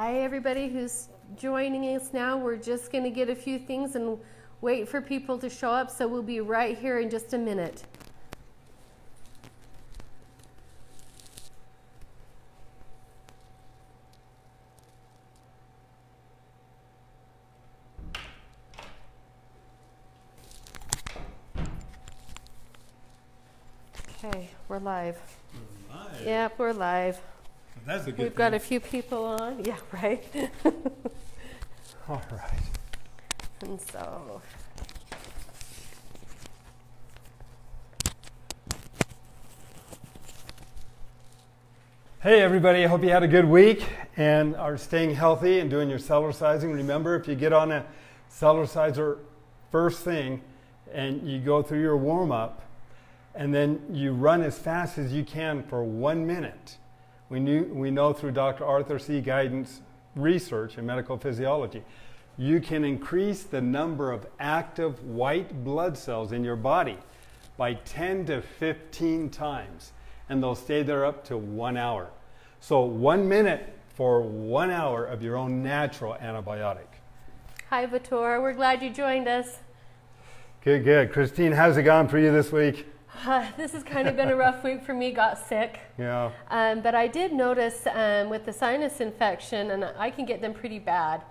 Hi everybody who's joining us now. We're just going to get a few things and wait for people to show up, so we'll be right here in just a minute. Okay, we're live. We're live. Yep, we're live. That's a good We've thing. got a few people on. Yeah, right. All right. And so, Hey everybody, I hope you had a good week and are staying healthy and doing your Cellercising. Remember, if you get on a Cellerciser first thing and you go through your warm-up and then you run as fast as you can for 1 minute. We know through Dr. Arthur C. Guyton's research in medical physiology, you can increase the number of active white blood cells in your body by 10 to 15 times, and they'll stay there up to 1 hour. So 1 minute for 1 hour of your own natural antibiotic. hi Vitor, we're glad you joined us. Good, good. Christine, how's it gone for you this week? This has kind of been a rough week for me, got sick. Yeah. But I did notice with the sinus infection, and I can get them pretty bad.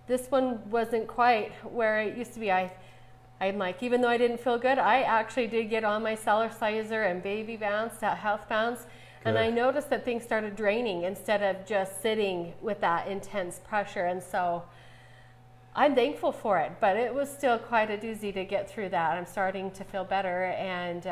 This one wasn't quite where it used to be. I'm like, even though I didn't feel good, I actually did get on my Cellerciser and baby bounce, health bounce, and I noticed that things started draining instead of just sitting with that intense pressure. And so I'm thankful for it, but it was still quite a doozy to get through that. I'm starting to feel better, and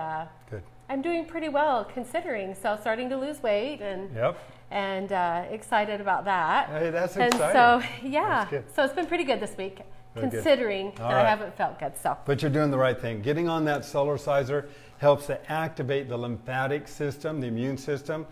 Good. I'm doing pretty well considering. So starting to lose weight, and Yep. and excited about that. Hey, that's And exciting. so yeah, That's good. so it's been pretty good this week, Very good. considering All that right. I haven't felt good. So But you're doing the right thing. Getting on that Cellerciser helps to activate the lymphatic system, the immune system.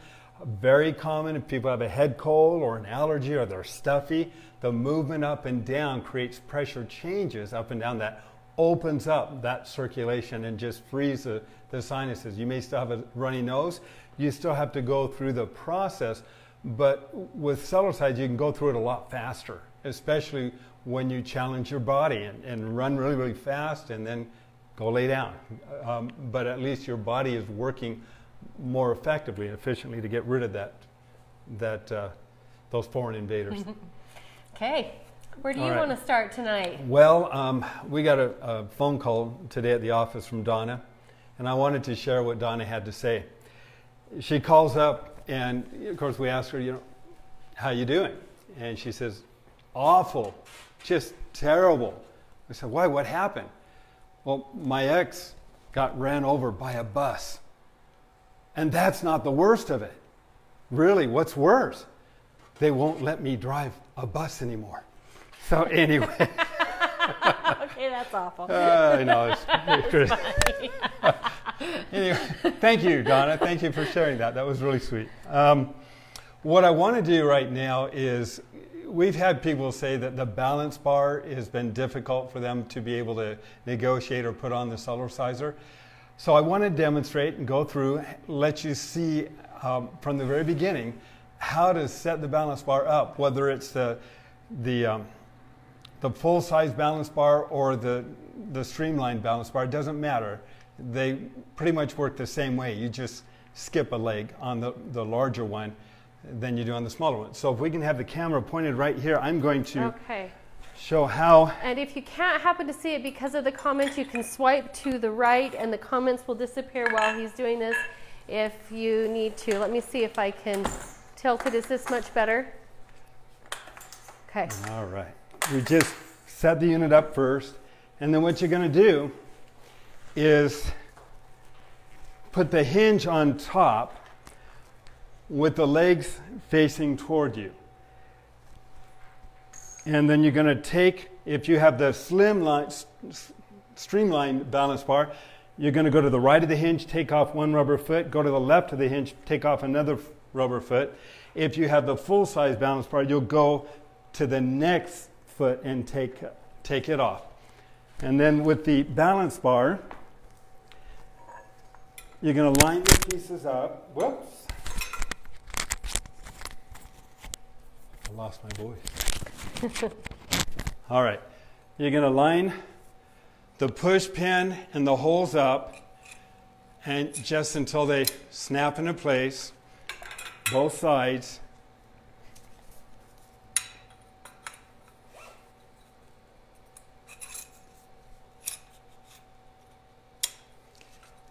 Very common if people have a head cold or an allergy or they're stuffy, the movement up and down creates pressure changes up and down that opens up that circulation and just frees the sinuses. You may still have a runny nose. You still have to go through the process, but with Cellercise you can go through it a lot faster, especially when you challenge your body and run really, really fast and then go lay down. But at least your body is working more effectively and efficiently to get rid of those foreign invaders. okay, where do you All right. want to start tonight? Well, we got a phone call today at the office from Donna, and I wanted to share what Donna had to say. She calls up, and of course we asked her, how you doing? And she says, awful, just terrible. I said, why? What happened? Well, my ex got ran over by a bus. And that's not the worst of it. Really, what's worse? They won't let me drive a bus anymore. So anyway. Okay, that's awful. I know. Anyway, thank you, Donna. Thank you for sharing that. That was really sweet. What I want to do right now is, we've had people say that the balance bar has been difficult for them to be able to negotiate or put on the Cellerciser. So I want to demonstrate and go through, let you see from the very beginning how to set the balance bar up, whether it's the full-size balance bar or the streamlined balance bar. It doesn't matter. They pretty much work the same way. You just skip a leg on the larger one than you do on the smaller one. So if we can have the camera pointed right here, I'm going to show how. And if you can't happen to see it because of the comments, you can swipe to the right and the comments will disappear while he's doing this if you need to. Let me see if I can tilt it. Is this much better? Okay. All right. We just set the unit up first, and then what you're going to do is put the hinge on top with the legs facing toward you. And then you're going to take, if you have the streamlined balance bar, you're going to go to the right of the hinge, take off one rubber foot, go to the left of the hinge, take off another rubber foot. If you have the full-size balance bar, you'll go to the next foot and take it off. And then with the balance bar, you're going to line the pieces up. Whoops. I lost my voice. All right. You're going to line the push pin and the holes up, and just until they snap into place, both sides.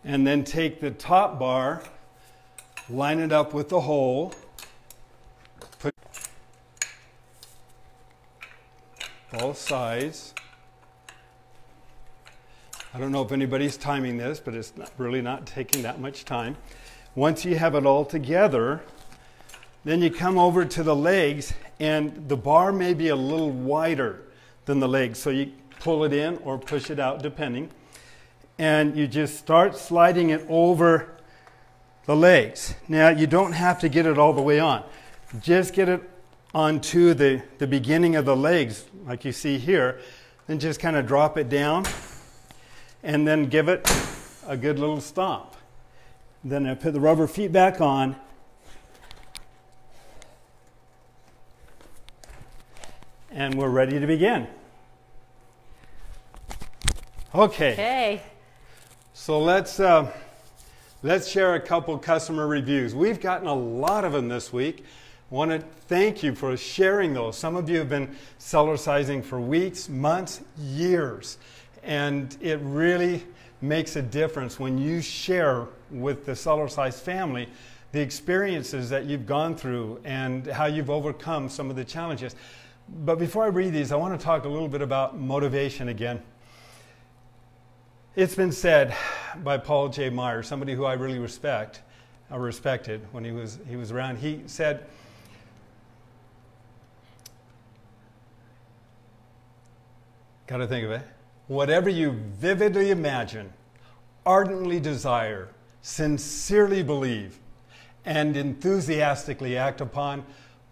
And then take the top bar, line it up with the hole, put both sides. I don't know if anybody's timing this, but it's really not taking that much time. Once you have it all together, then you come over to the legs, and the bar may be a little wider than the legs, so you pull it in or push it out depending. And you just start sliding it over the legs. Now, you don't have to get it all the way on. Just get it onto the beginning of the legs, like you see here, then just kind of drop it down, and then give it a good little stomp. Then I put the rubber feet back on, and we're ready to begin. Okay. So let's share a couple customer reviews. We've gotten a lot of them this week. I want to thank you for sharing those. Some of you have been Cellercising for weeks, months, years. And it really makes a difference when you share with the Cellercise family the experiences that you've gone through and how you've overcome some of the challenges. But before I read these, I want to talk a little bit about motivation again. It's been said by Paul J. Meyer, somebody who I really respected when he was around. He said, got to think of it, whatever you vividly imagine, ardently desire, sincerely believe, and enthusiastically act upon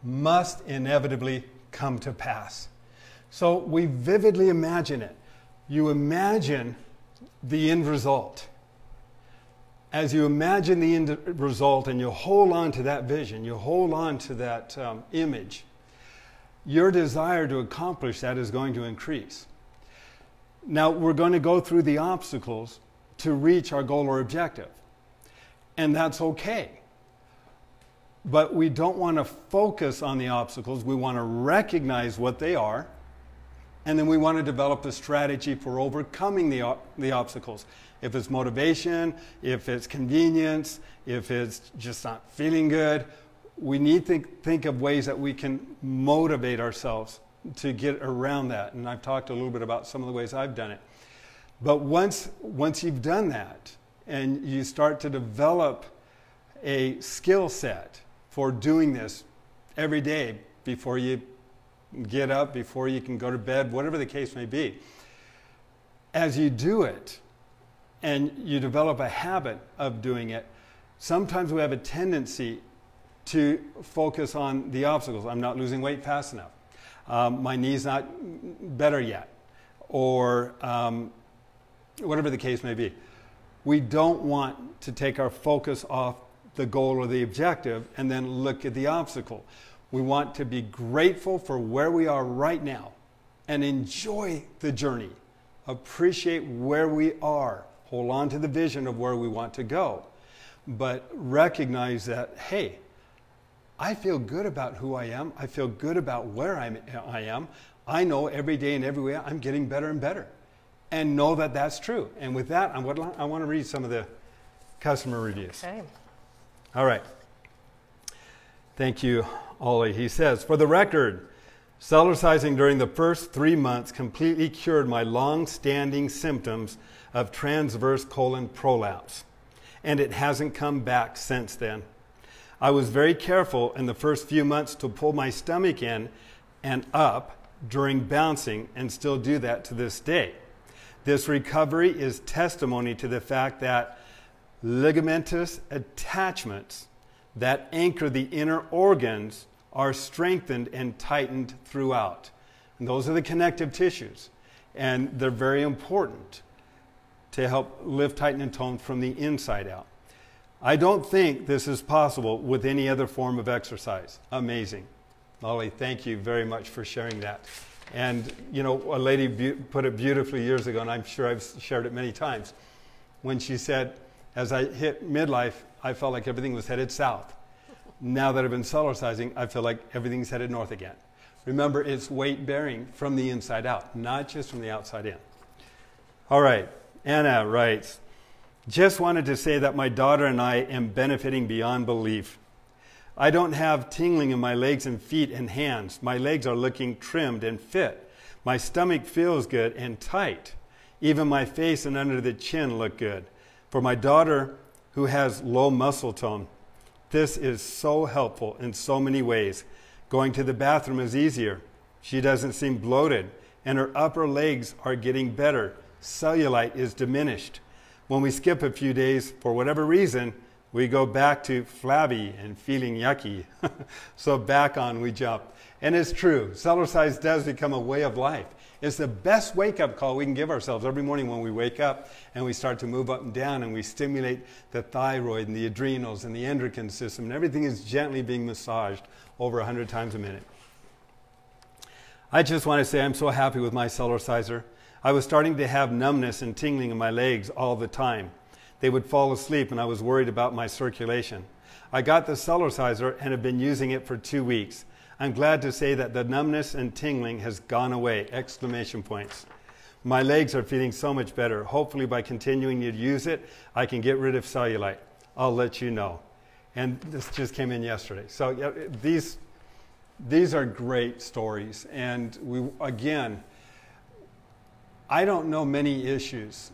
must inevitably come to pass. So we vividly imagine it. You imagine the end result. As you imagine the end result and you hold on to that vision, you hold on to that image, your desire to accomplish that is going to increase. Now, we're going to go through the obstacles to reach our goal or objective, and that's okay. But we don't want to focus on the obstacles. We want to recognize what they are, and then we want to develop a strategy for overcoming the obstacles. If it's motivation, if it's convenience, if it's just not feeling good, we need to think of ways that we can motivate ourselves to get around that. And I've talked a little bit about some of the ways I've done it. But once you've done that and you start to develop a skill set for doing this every day before you get up, before you can go to bed, whatever the case may be, as you do it and you develop a habit of doing it, sometimes we have a tendency to focus on the obstacles. I'm not losing weight fast enough. My knee's not better yet, or whatever the case may be. We don't want to take our focus off the goal or the objective and then look at the obstacle. We want to be grateful for where we are right now and enjoy the journey. Appreciate where we are. Hold on to the vision of where we want to go. But recognize that, hey, I feel good about who I am. I feel good about where I am. I know every day and every way I'm getting better and better. And know that that's true. And with that, I want to read some of the customer reviews. Okay. All right. Thank you, Ollie. He says, for the record, Cellercising during the first 3 months completely cured my long-standing symptoms of transverse colon prolapse. And it hasn't come back since then. I was very careful in the first few months to pull my stomach in and up during bouncing and still do that to this day. This recovery is testimony to the fact that ligamentous attachments that anchor the inner organs are strengthened and tightened throughout. And those are the connective tissues. And they're very important to help lift, tighten, and tone from the inside out. I don't think this is possible with any other form of exercise. Amazing. Molly, thank you very much for sharing that. And, you know, a lady put it beautifully years ago, and I'm sure I've shared it many times, when she said, as I hit midlife, I felt like everything was headed south. Now that I've been Cellercising, I feel like everything's headed north again. Remember, it's weight bearing from the inside out, not just from the outside in. All right, Anna writes, just wanted to say that my daughter and I am benefiting beyond belief. I don't have tingling in my legs and feet and hands. My legs are looking trimmed and fit. My stomach feels good and tight. Even my face and under the chin look good. For my daughter who has low muscle tone, this is so helpful in so many ways. Going to the bathroom is easier. She doesn't seem bloated, and her upper legs are getting better. Cellulite is diminished. When we skip a few days, for whatever reason, we go back to flabby and feeling yucky. So back on we jump. And it's true, Cellercise does become a way of life. It's the best wake-up call we can give ourselves every morning when we wake up and we start to move up and down and we stimulate the thyroid and the adrenals and the endocrine system, and everything is gently being massaged over 100 times a minute. I just want to say I'm so happy with my Cellerciser. I was starting to have numbness and tingling in my legs all the time. They would fall asleep and I was worried about my circulation. I got the Cellerciser and have been using it for 2 weeks. I'm glad to say that the numbness and tingling has gone away! Exclamation points. My legs are feeling so much better. Hopefully by continuing to use it, I can get rid of cellulite. I'll let you know. And this just came in yesterday. So yeah, these are great stories. And again, I don't know many issues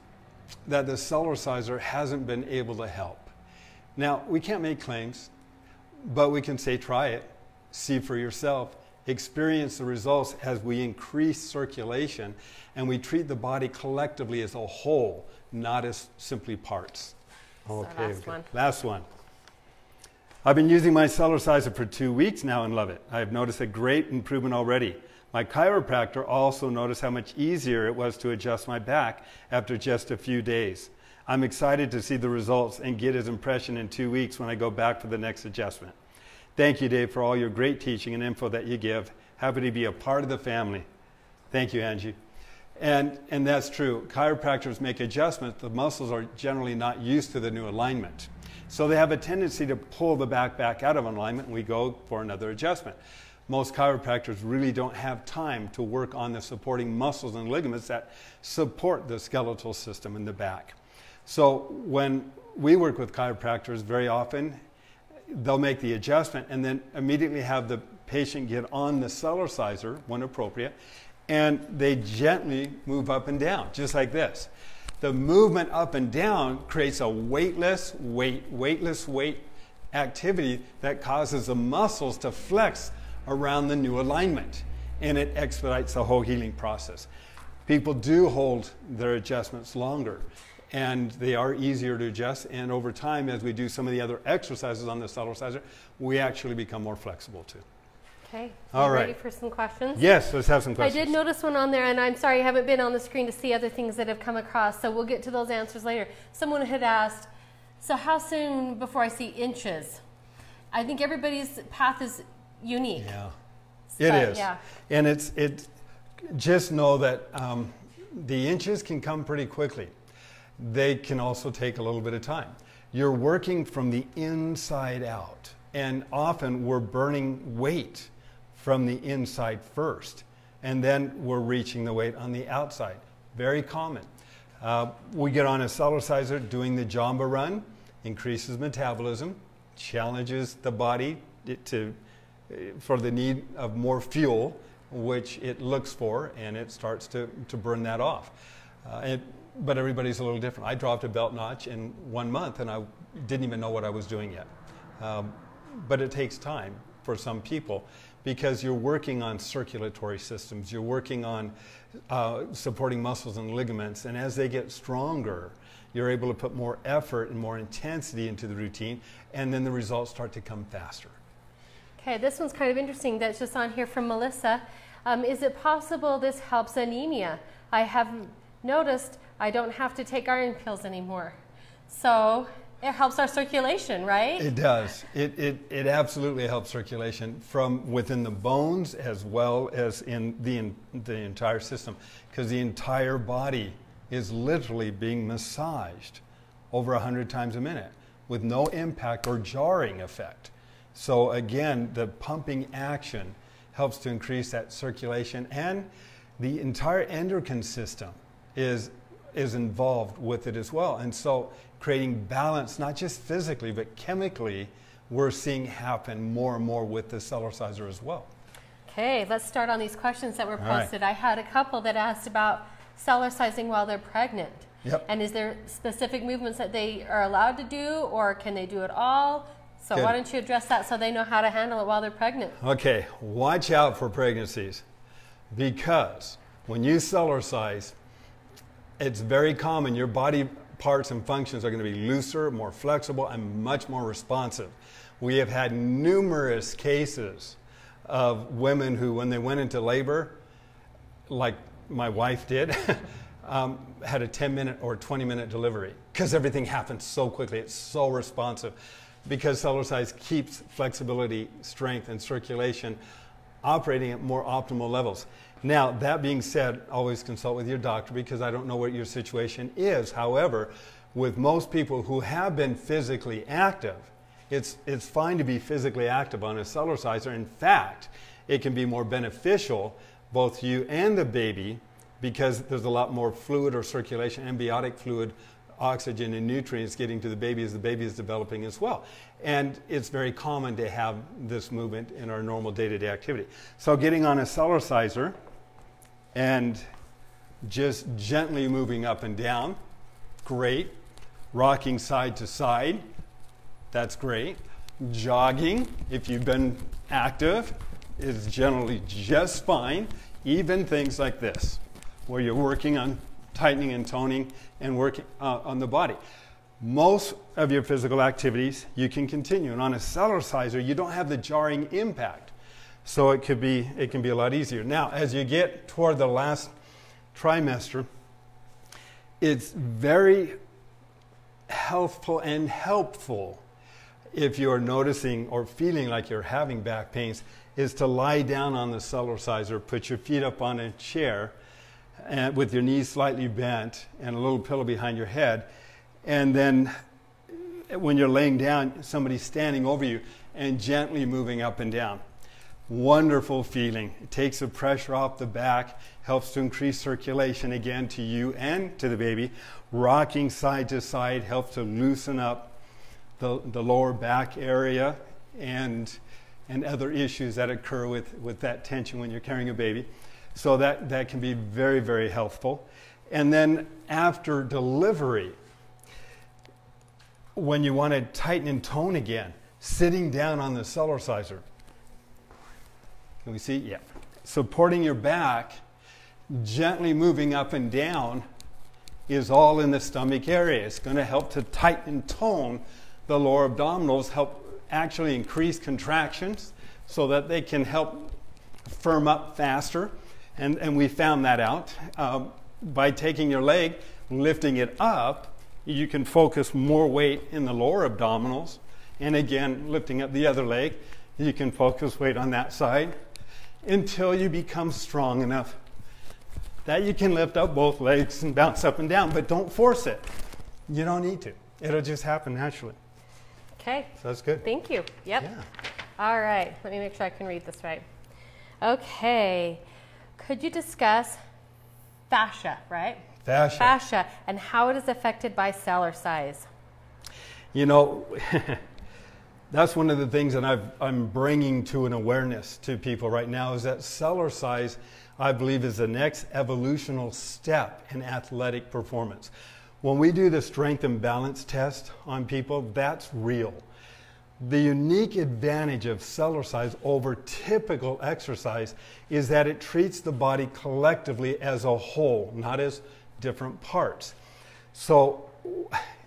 that the Cellerciser hasn't been able to help. Now, we can't make claims, but we can say try it, see for yourself, experience the results as we increase circulation and we treat the body collectively as a whole, not as simply parts. Okay, last one. I've been using my Cellerciser for 2 weeks now and love it. I've noticed a great improvement already. My chiropractor also noticed how much easier it was to adjust my back after just a few days. I'm excited to see the results and get his impression in 2 weeks when I go back for the next adjustment. Thank you, Dave, for all your great teaching and info that you give. Happy to be a part of the family. Thank you, Angie. And that's true. Chiropractors make adjustments. The muscles are generally not used to the new alignment. So they have a tendency to pull the back out of alignment and we go for another adjustment. Most chiropractors really don't have time to work on the supporting muscles and ligaments that support the skeletal system in the back. So when we work with chiropractors, very often they'll make the adjustment and then immediately have the patient get on the Cellerciser when appropriate, and they gently move up and down, just like this. The movement up and down creates a weightless weight activity that causes the muscles to flex around the new alignment, and it expedites the whole healing process. People do hold their adjustments longer, and they are easier to adjust, and over time, as we do some of the other exercises on the Cellerciser, we actually become more flexible too. Okay, all right. Ready for some questions? Yes, let's have some questions. I did notice one on there, and I'm sorry I haven't been on the screen to see other things that have come across, so we'll get to those answers later. Someone had asked, so how soon before I see inches? I think everybody's path is unique. Yeah, it is. Yeah. And it's just know that the inches can come pretty quickly. They can also take a little bit of time. You're working from the inside out, and often we're burning weight from the inside first, and then we're reaching the weight on the outside. Very common. We get on a Cellerciser, doing the Jamba run, increases metabolism, challenges the body for the need of more fuel, which it looks for, and it starts to burn that off. But everybody's a little different. I dropped a belt notch in 1 month, and I didn't even know what I was doing yet. But it takes time for some people because you're working on circulatory systems, you're working on supporting muscles and ligaments, and as they get stronger, you're able to put more effort and more intensity into the routine, and then the results start to come faster. Okay, this one's kind of interesting. That's just on here from Melissa. Is it possible this helps anemia? I have noticed I don't have to take iron pills anymore. So It helps our circulation, right? It does. It absolutely helps circulation from within the bones as well as in the entire system, because the entire body is literally being massaged over 100 times a minute with no impact or jarring effect. So again, the pumping action helps to increase that circulation, and the entire endocrine system is involved with it as well. And so creating balance, not just physically, but chemically, we're seeing happen more and more with the Cellerciser as well. Okay, let's start on these questions that were All posted. I had a couple that asked about Cellercising while they're pregnant. Yep. And is there specific movements that they are allowed to do, or can they do it all? So Good. why don't you address that so they know how to handle it while they're pregnant? Okay, watch out for pregnancies, because when you Cellercise, it's very common your body parts and functions are going to be looser, more flexible, and much more responsive. We have had numerous cases of women who, when they went into labor, like my wife did, had a 10-minute or 20-minute delivery, because everything happens so quickly. It's so responsive, because Cellercise keeps flexibility, strength, and circulation operating at more optimal levels. Now, that being said, always consult with your doctor, because I don't know what your situation is. However, with most people who have been physically active, it's fine to be physically active on a Cellerciser. In fact, it can be more beneficial both to you and the baby, because there's a lot more fluid or circulation, ambiotic fluid, oxygen and nutrients getting to the baby as the baby is developing as well. And it's very common to have this movement in our normal day-to-day activity. So getting on a Cellerciser and just gently moving up and down, great. Rocking side to side, that's great. Jogging, if you've been active, is generally just fine. Even things like this, where you're working on tightening and toning and working on the body. Most of your physical activities you can continue, and on a Cellerciser you don't have the jarring impact, so it can be a lot easier. Now, as you get toward the last trimester, it's very healthful and helpful, if you're noticing or feeling like you're having back pains, is to lie down on the Cellerciser, put your feet up on a chair, and with your knees slightly bent and a little pillow behind your head, and then when you're laying down, somebody's standing over you and gently moving up and down. Wonderful feeling. It takes the pressure off the back, helps to increase circulation again to you and to the baby. Rocking side to side helps to loosen up the lower back area and other issues that occur with that tension when you're carrying a baby. So that can be very, very helpful. And then after delivery, when you want to tighten and tone again, sitting down on the Cellerciser. Can we see? Yeah. Supporting your back, gently moving up and down, is all in the stomach area. It's going to help to tighten and tone the lower abdominals, help actually increase contractions so that they can help firm up faster. And we found that out. By taking your leg, lifting it up, you can focus more weight in the lower abdominals. And again, lifting up the other leg, you can focus weight on that side until you become strong enough that you can lift up both legs and bounce up and down. But don't force it. You don't need to. It'll just happen naturally. Okay. So that's good. Thank you. Yep. Yeah. All right. Let me make sure I can read this right. Okay. Could you discuss fascia, right? Fascia. Fascia, and how it is affected by Cellercise. You know, that's one of the things that I'm bringing to an awareness to people right now, is that Cellercise, I believe, is the next evolutional step in athletic performance. When we do the strength and balance test on people, that's real. The unique advantage of Cellercise over typical exercise is that it treats the body collectively as a whole, not as different parts. So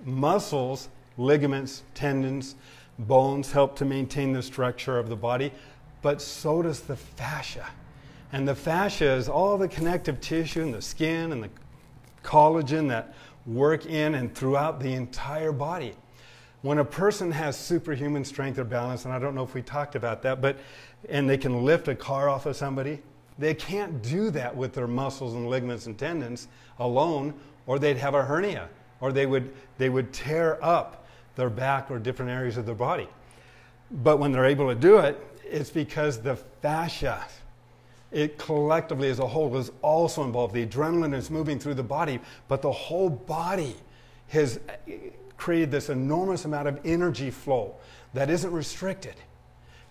muscles, ligaments, tendons, bones help to maintain the structure of the body, but so does the fascia. And the fascia is all the connective tissue and the skin and the collagen that work in and throughout the entire body. When a person has superhuman strength or balance, and I don't know if we talked about that, and they can lift a car off of somebody, they can't do that with their muscles and ligaments and tendons alone, or they'd have a hernia, or they would tear up their back or different areas of their body. But when they're able to do it, it's because the fascia, it collectively as a whole is also involved. The adrenaline is moving through the body, but the whole body has created this enormous amount of energy flow that isn't restricted.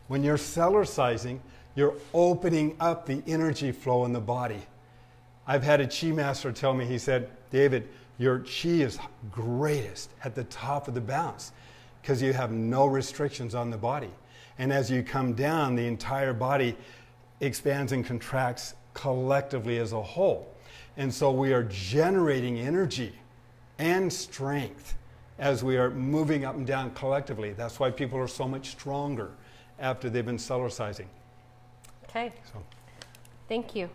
When you're Cellercising, you're opening up the energy flow in the body. I've had a chi master tell me, he said, David, your chi is greatest at the top of the bounce because you have no restrictions on the body. And as you come down, the entire body expands and contracts collectively as a whole. And so we are generating energy and strength as we are moving up and down collectively. That's why people are so much stronger after they've been Cellercising. Okay. So. Thank you.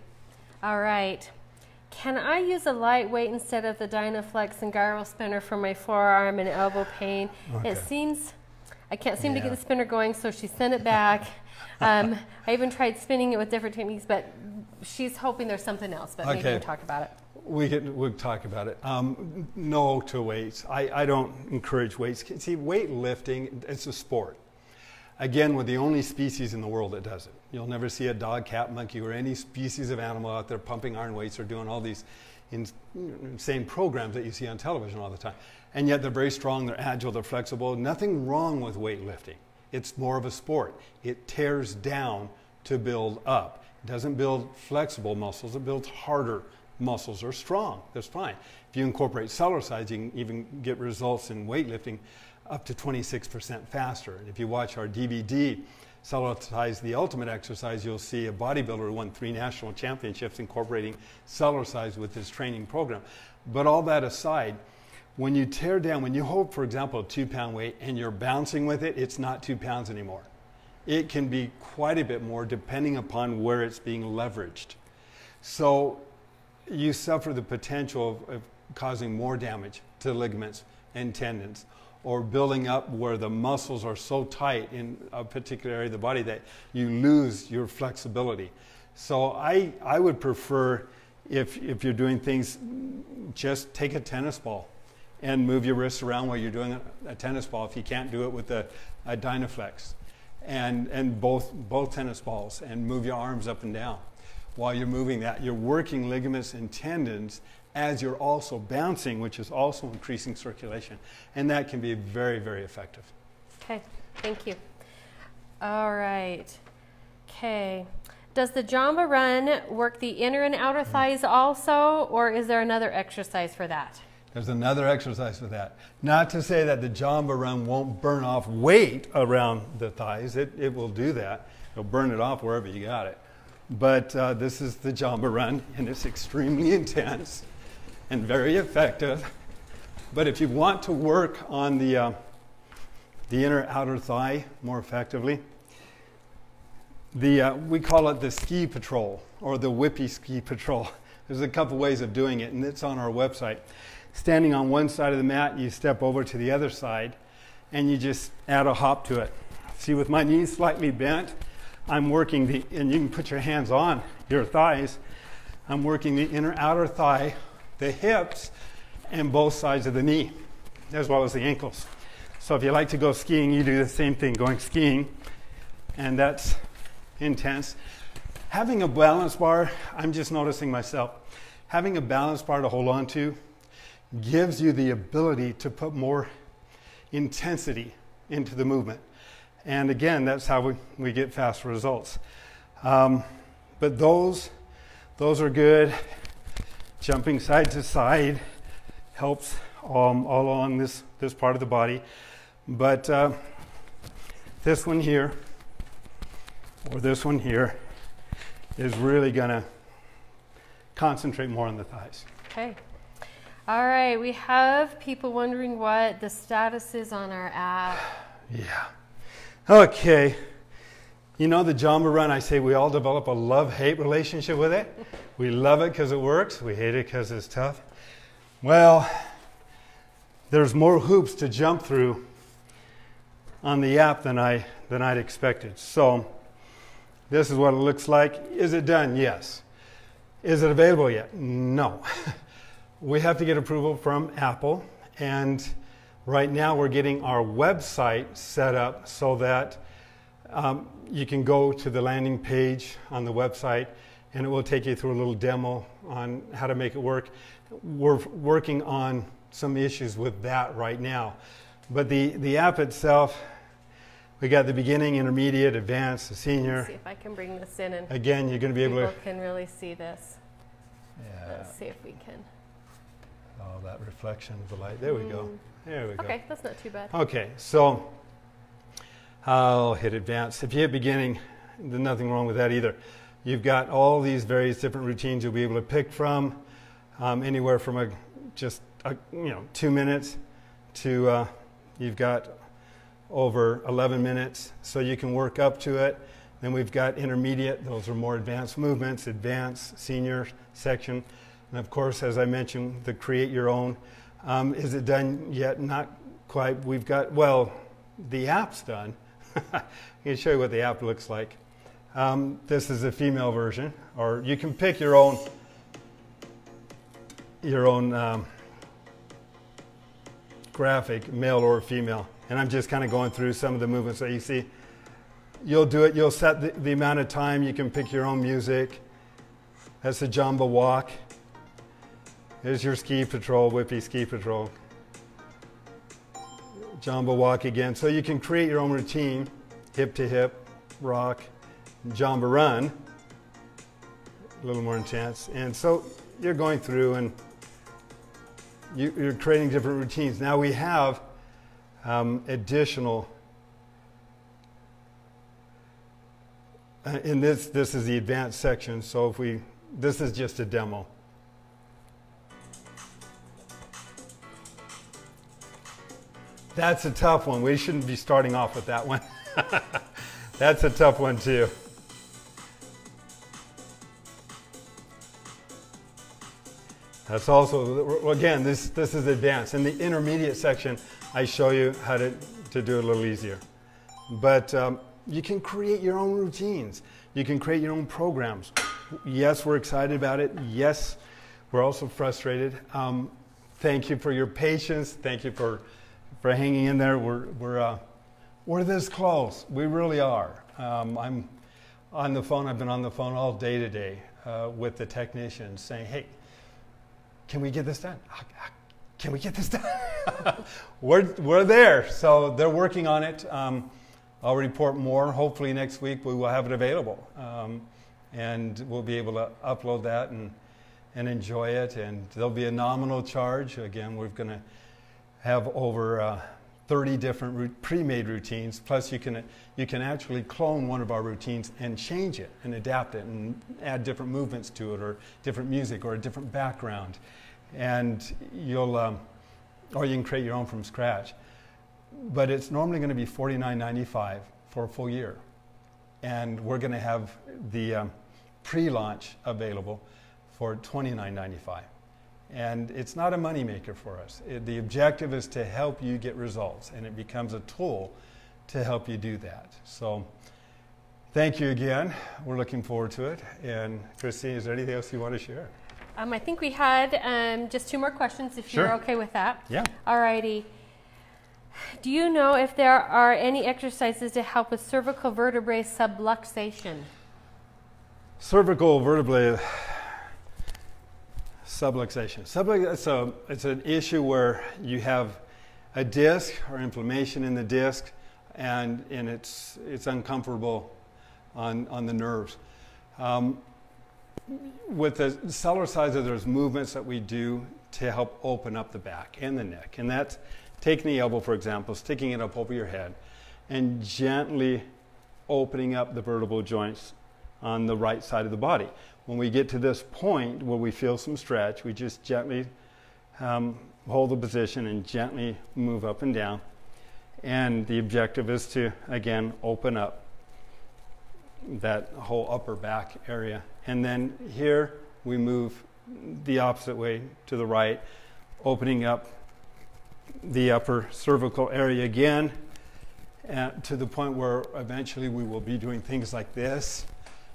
All right. Can I use a light weight instead of the Dynaflex and gyro spinner for my forearm and elbow pain? Okay. It seems, I can't seem to get the spinner going, so she sent it back. I even tried spinning it with different techniques, but she's hoping there's something else, but maybe we can talk about it. We'll talk about it. No to weights. I don't encourage weights. See, weightlifting, it's a sport. Again, we're the only species in the world that does it. You'll never see a dog, cat, monkey, or any species of animal out there pumping iron weights or doing all these insane programs that you see on television all the time. And yet they're very strong, they're agile, they're flexible. Nothing wrong with weightlifting. It's more of a sport. It tears down to build up. It doesn't build flexible muscles, it builds harder muscles. Are strong, that's fine. If you incorporate Cellercise, you can even get results in weightlifting up to 26% faster. And if you watch our DVD, Cellercise, the ultimate exercise, you'll see a bodybuilder who won 3 national championships incorporating Cellercise with his training program. But all that aside, when you tear down, when you hold, for example, a 2-pound weight and you're bouncing with it, it's not 2 pounds anymore. It can be quite a bit more depending upon where it's being leveraged. So you suffer the potential of causing more damage to ligaments and tendons, or building up where the muscles are so tight in a particular area of the body that you lose your flexibility. So I would prefer, if you're doing things, just take a tennis ball and move your wrists around while you're doing a tennis ball if you can't do it with a Dynaflex. And both tennis balls, and move your arms up and down. While you're moving that, you're working ligaments and tendons as you're also bouncing, which is also increasing circulation. And that can be very, very effective. Okay, thank you. All right. Okay. Does the Jamba run work the inner and outer thighs also, or is there another exercise for that? There's another exercise for that. Not to say that the Jamba run won't burn off weight around the thighs. It will do that. It'll burn it off wherever you got it. But this is the Jamba run, and it's extremely intense and very effective. But if you want to work on the inner outer thigh more effectively, we call it the ski patrol, or the whippy ski patrol. There's a couple ways of doing it, and it's on our website. Standing on one side of the mat, you step over to the other side, and you just add a hop to it. See, with my knees slightly bent, I'm working and you can put your hands on your thighs, I'm working the inner outer thigh, the hips, and both sides of the knee, as well as the ankles. So if you like to go skiing, you do the same thing, going skiing, and that's intense. Having a balance bar, I'm just noticing myself, having a balance bar to hold on to gives you the ability to put more intensity into the movement. And again, that's how we get fast results. But those are good. Jumping side to side helps all along this part of the body. But this one here, or this one here, is really going to concentrate more on the thighs. Okay. All right, we have people wondering what the status is on our app. Yeah. Okay. You know the Jamba run, I say we all develop a love-hate relationship with it. We love it because it works. We hate it because it's tough. Well, there's more hoops to jump through on the app than I'd expected. So this is what it looks like. Is it done? Yes. Is it available yet? No. We have to get approval from Apple, and right now we're getting our website set up so that you can go to the landing page on the website and it will take you through a little demo on how to make it work. We're working on some issues with that right now. But the app itself, we got the beginning, intermediate, advanced, the senior. Let's see if I can bring this in, and again, you're going to be able to. People can really see this. Yeah. Let's see if we can. Oh, that reflection of the light. There we go. There we go. Okay, that's not too bad. Okay, so I'll hit advanced. If you hit beginning, there's nothing wrong with that either. You've got all these various different routines you'll be able to pick from, anywhere from just 2 minutes to you've got over 11 minutes, so you can work up to it. Then we've got intermediate; those are more advanced movements, advanced, senior section, and of course, as I mentioned, the create your own. Is it done yet? Not quite. We've got, well, the app's done. I can show you what the app looks like. This is a female version, or you can pick your own graphic, male or female. And I'm just kind of going through some of the movements that you see. You'll do it. You'll set the amount of time. You can pick your own music. That's the Jamba walk. There's your ski patrol, whippy ski patrol. Jamba walk again. So you can create your own routine, hip to hip, rock, Jamba run, a little more intense. And so you're going through and you're creating different routines. Now we have additional, in this is the advanced section. So this is just a demo. That's a tough one. We shouldn't be starting off with that one. That's a tough one too. That's also, again, this is advanced. In the intermediate section, I show you how to do it a little easier. But you can create your own routines. You can create your own programs. Yes, we're excited about it. Yes, we're also frustrated. Thank you for your patience. Thank you for hanging in there. We're this close. We really are. I'm on the phone. I've been on the phone all day today with the technicians saying, hey, can we get this done? Can we get this done? We're there. So they're working on it. I'll report more. Hopefully next week we will have it available. And we'll be able to upload that and enjoy it. And there'll be a nominal charge. Again, we're going to have over 30 different pre-made routines. Plus you can actually clone one of our routines and change it and adapt it and add different movements to it, or different music, or a different background. And or you can create your own from scratch. But it's normally going to be $49.95 for a full year. And we're going to have the pre-launch available for $29.95. And it's not a moneymaker for us. The objective is to help you get results, and it becomes a tool to help you do that. So thank you again. We're looking forward to it. And Christine, is there anything else you want to share? I think we had just 2 more questions, if Sure. you're okay with that. Yeah. Alrighty. Do you know if there are any exercises to help with cervical vertebrae subluxation? Cervical vertebrae subluxation. It's an issue where you have a disc or inflammation in the disc, and it's uncomfortable on the nerves. With the Cellerciser, there's movements that we do to help open up the back and the neck, and that's taking the elbow, for example, sticking it up over your head, and gently opening up the vertebral joints on the right side of the body. When we get to this point where we feel some stretch, we just gently hold the position and gently move up and down. And the objective is to, again, open up that whole upper back area. And then here we move the opposite way to the right, opening up the upper cervical area again. to the point where eventually we will be doing things like this,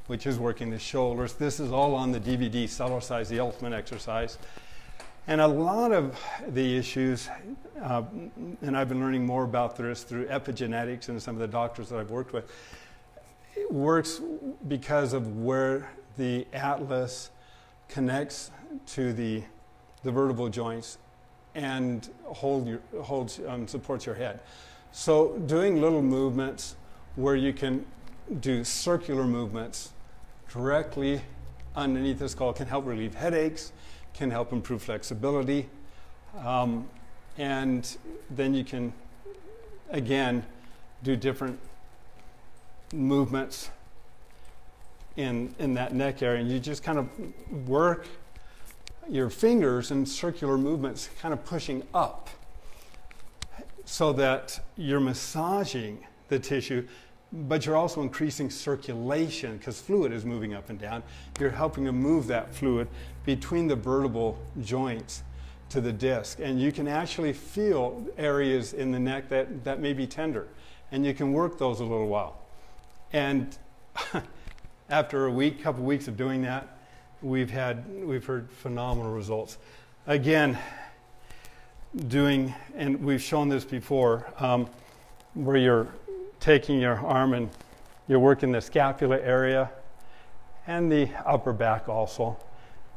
which is working the shoulders. This is all on the DVD, Cellercise, the ultimate exercise. And a lot of the issues, and I've been learning more about this through epigenetics and some of the doctors that I've worked with, it works because of where the atlas connects to the vertebral joints and supports your head. So doing little movements where you can do circular movements directly underneath the skull can help relieve headaches, can help improve flexibility, and then you can, again, do different movements in that neck area, and you just kind of work your fingers in circular movements, kind of pushing up, so that you're massaging the tissue, but you're also increasing circulation because fluid is moving up and down. You're helping to move that fluid between the vertebral joints to the disc, and you can actually feel areas in the neck that may be tender, and you can work those a little while. And after a week, couple weeks of doing that, we've heard phenomenal results. Again, and we've shown this before, where you're taking your arm and you're working the scapula area and the upper back also,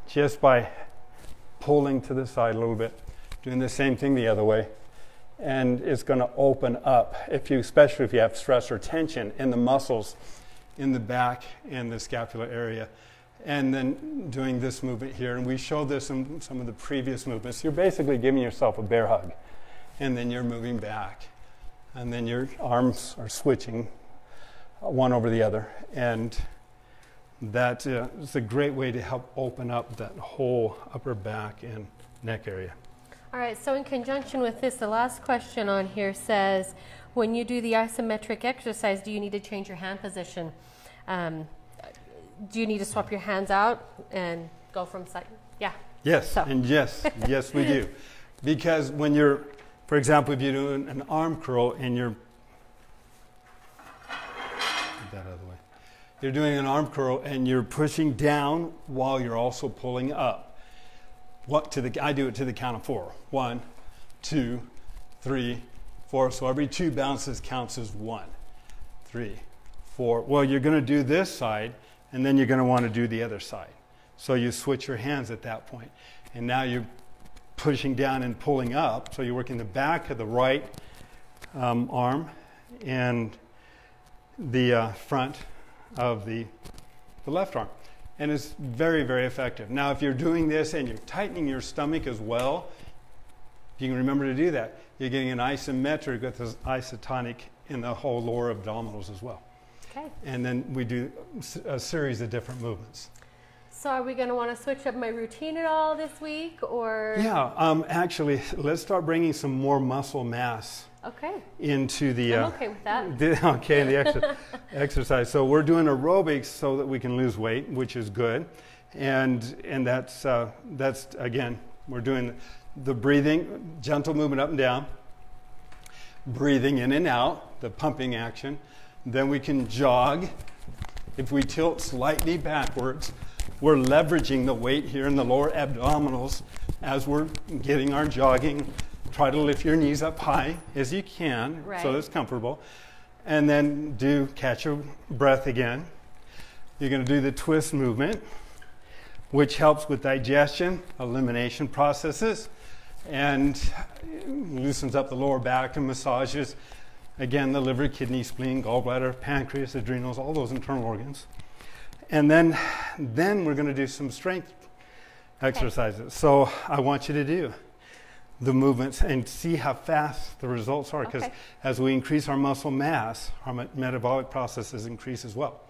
just by pulling to the side a little bit, doing the same thing the other way, and it's going to open up, especially if you have stress or tension in the muscles in the back and the scapular area. And then doing this movement here, and we showed this in some of the previous movements. You're basically giving yourself a bear hug, and then you're moving back, and then your arms are switching one over the other, and that is a great way to help open up that whole upper back and neck area. All right, so in conjunction with this, the last question on here says, when you do the isometric exercise, do you need to change your hand position? Do you need to swap your hands out and go from side? Yeah. Yes, and yes, yes we do. Because when you're, for example, if you're doing an arm curl and you're, get that out of the way. You're doing an arm curl and you're pushing down while you're also pulling up. I do it to the count of 4. 1, 2, 3, 4. So every 2 bounces counts as 1, 3, 4. Well, you're going to do this side, and then you're going to want to do the other side. So you switch your hands at that point. And now you're pushing down and pulling up. So you're working the back of the right arm and the front of the left arm. And it's very, very effective. Now, if you're doing this and you're tightening your stomach as well, you can remember to do that. You're getting an isometric with this isotonic in the whole lower abdominals as well. Okay. And then we do a series of different movements. So are we going to want to switch up my routine at all this week, or? Yeah, actually, let's start bringing some more muscle mass into the... I'm okay with that. The exercise. So we're doing aerobics so that we can lose weight, which is good. And that's again, we're doing the breathing, gentle movement up and down, breathing in and out, the pumping action. Then we can jog. If we tilt slightly backwards, we're leveraging the weight here in the lower abdominals as we're getting our jogging. Try to lift your knees up high as you can, so it's comfortable. And then catch your breath again. You're going to do the twist movement, which helps with digestion, elimination processes, and loosens up the lower back and massages, again, the liver, kidney, spleen, gallbladder, pancreas, adrenals, all those internal organs. And then we're going to do some strength exercises. So I want you to do the movements and see how fast the results are, because as we increase our muscle mass, our metabolic processes increase as well.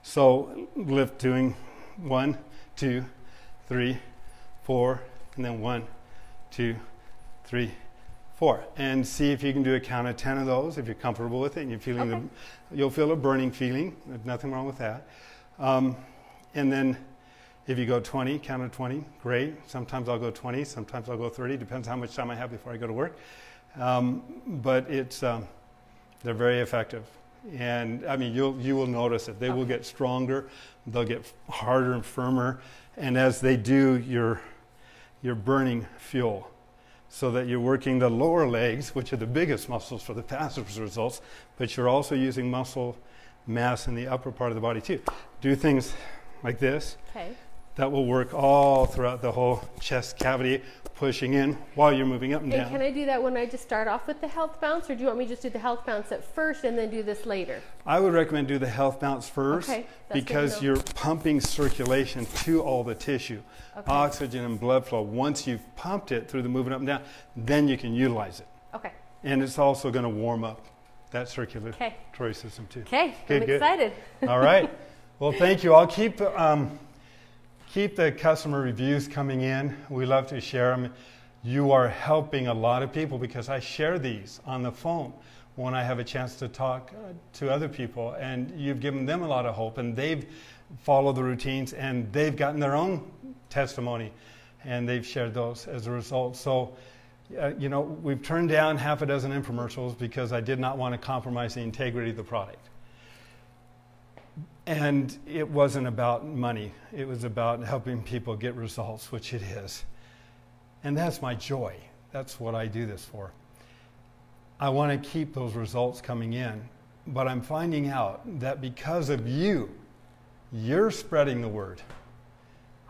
So lift, doing 1, 2, 3, 4, and then 1, 2, 3, 4, and see if you can do a count of 10 of those. If you're comfortable with it and you're feeling you'll feel a burning feeling. There's nothing wrong with that. And then if you go 20, count of 20, great. Sometimes I'll go 20, sometimes I'll go 30, depends how much time I have before I go to work. But it's They're very effective. And I mean, you will notice it. They will get stronger. They'll get harder and firmer. And as they do, you're burning fuel, so that you're working the lower legs, which are the biggest muscles for the passive results, but you're also using muscle mass in the upper part of the body too. Do things like this. Okay. That will work all throughout the whole chest cavity, pushing in while you're moving up and down. And can I do that when I just start off with the health bounce, or do you want me to just do the health bounce at first and then do this later? I would recommend do the health bounce first, because you're pumping circulation to all the tissue. Okay. Oxygen and blood flow. Once you've pumped it through the moving up and down, then you can utilize it. Okay. And it's also going to warm up that circulatory system too. Okay, I'm excited. All right. Well, thank you. I'll keep the customer reviews coming in. We love to share them. You are helping a lot of people, because I share these on the phone when I have a chance to talk to other people, and you've given them a lot of hope, and they've followed the routines, and they've gotten their own testimony, and they've shared those as a result. So, you know, we've turned down half a dozen infomercials because I did not want to compromise the integrity of the product. And it wasn't about money. It was about helping people get results, which it is. And that's my joy. That's what I do this for. I want to keep those results coming in. But I'm finding out that because of you, you're spreading the word.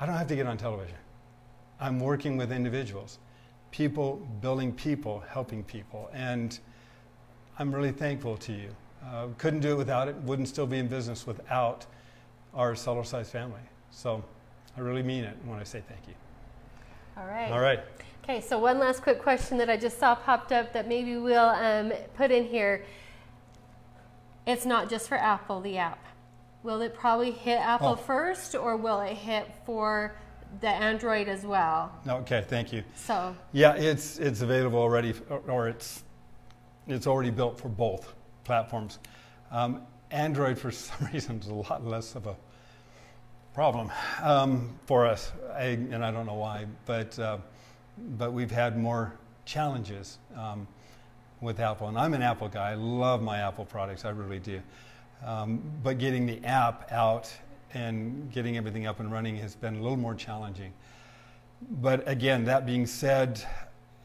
I don't have to get on television. I'm working with individuals, people building people, helping people. And I'm really thankful to you. Couldn't do it without it. Wouldn't still be in business without our Cellercise family. So I really mean it when I say thank you. All right. All right. Okay, so one last quick question that I just saw popped up that maybe we'll put in here. It's not just for Apple, the app. Will it probably hit Apple first, or will it hit for the Android as well? Okay, thank you. So yeah, it's available already, or it's already built for both platforms. Android, for some reason, is a lot less of a problem for us, and I don't know why, but we've had more challenges with Apple. And I'm an Apple guy. I love my Apple products. I really do. But getting the app out and getting everything up and running has been a little more challenging. But again, that being said,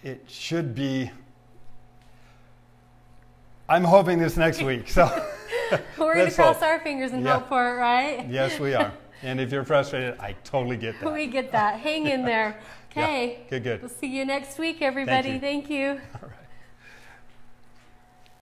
it should be. I'm hoping this next week. So we're going to cross our fingers and hope for it, right? Yes, we are. And if you're frustrated, I totally get that. We get that. Hang in there. Okay. Yeah, good. We'll see you next week, everybody. Thank you. Thank you. All right.